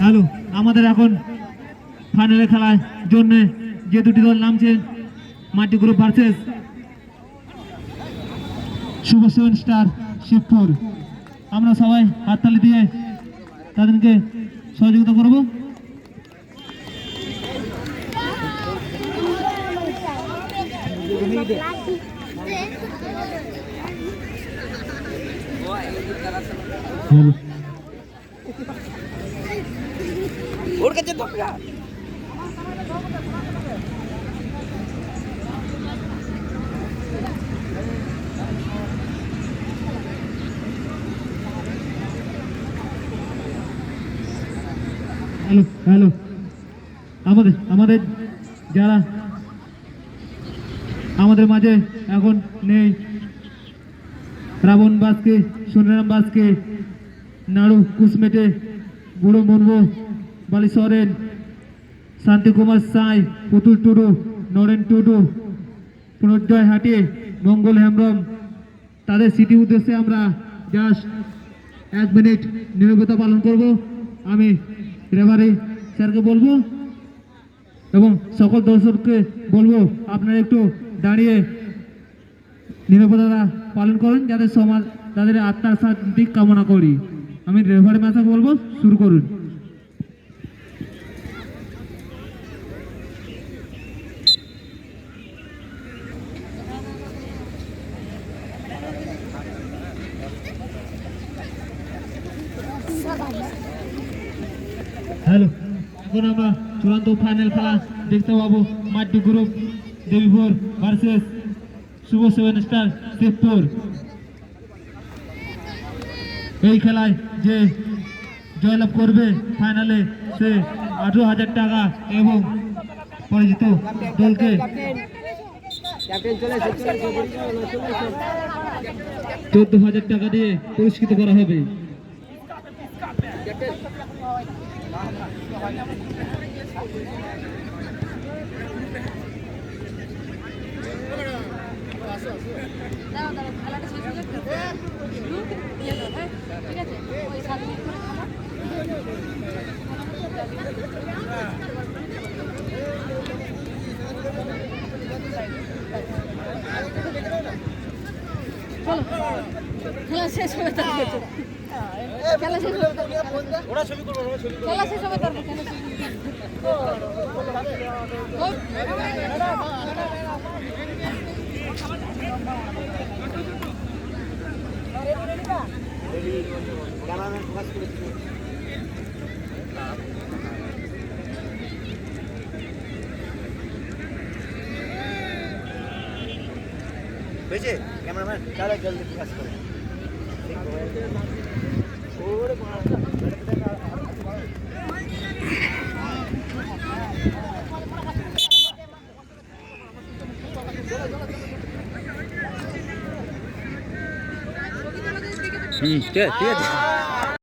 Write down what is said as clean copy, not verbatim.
Hello, আমাদের এখন ফাইনালে খেলার জন্য যে দুটি দল নামছে, মাটি গ্রুপ ভার্সেস শুভ 7 স্টার শিবপুর। আমরা সবাই হাততালি দিয়ে তাদেরকে সহযোগিতা করব। হ্যালো হ্যালো, আমাদের যারা আমাদের মাঝে এখন নেই, রাবণ বাসকে, সোনারাম বাসকে, নাড়ু কুসমেটে, বুড়ো মনবো, বালি সরেন, শান্তি কুমার সাই, পুতুল টুডু, নরেন টুডু, পুনর্জয় হাটে, মঙ্গল হেমব্রম, তাদের স্মৃতি উদ্দেশ্যে আমরা জাস্ট 1 মিনিট নীরবতা পালন করব। আমি রেফারি স্যারকে বলবো এবং সকল দর্শককে বলবো আপনারা একটু দাঁড়িয়ে নীরবতা পালন করেন, যাতে সমাজ তাদের আত্মার শান্তি কামনা করি। আমি রেফারি মাসাকে বলবো শুরু করুন। হ্যালো, এখন আমরা চূড়ান্ত ফাইনাল খেলা দেখতে পাবো। মাটি গ্রুপ দেবীপুর ভার্সেস শুভ 7 স্টার শিবপুর। এই খেলায় যে জয়লাভ করবে ফাইনালে সে 18,000 টাকা এবং পরাজিত দলকে 14,000 টাকা দিয়ে পুরস্কৃত করা হবে। খেলা শেষ হবে, খেলা শেষ হবে, খেলা শেষ হবে, भेजे कैमरामैन चलो जल्दी प्रकाश करो। ठीक है।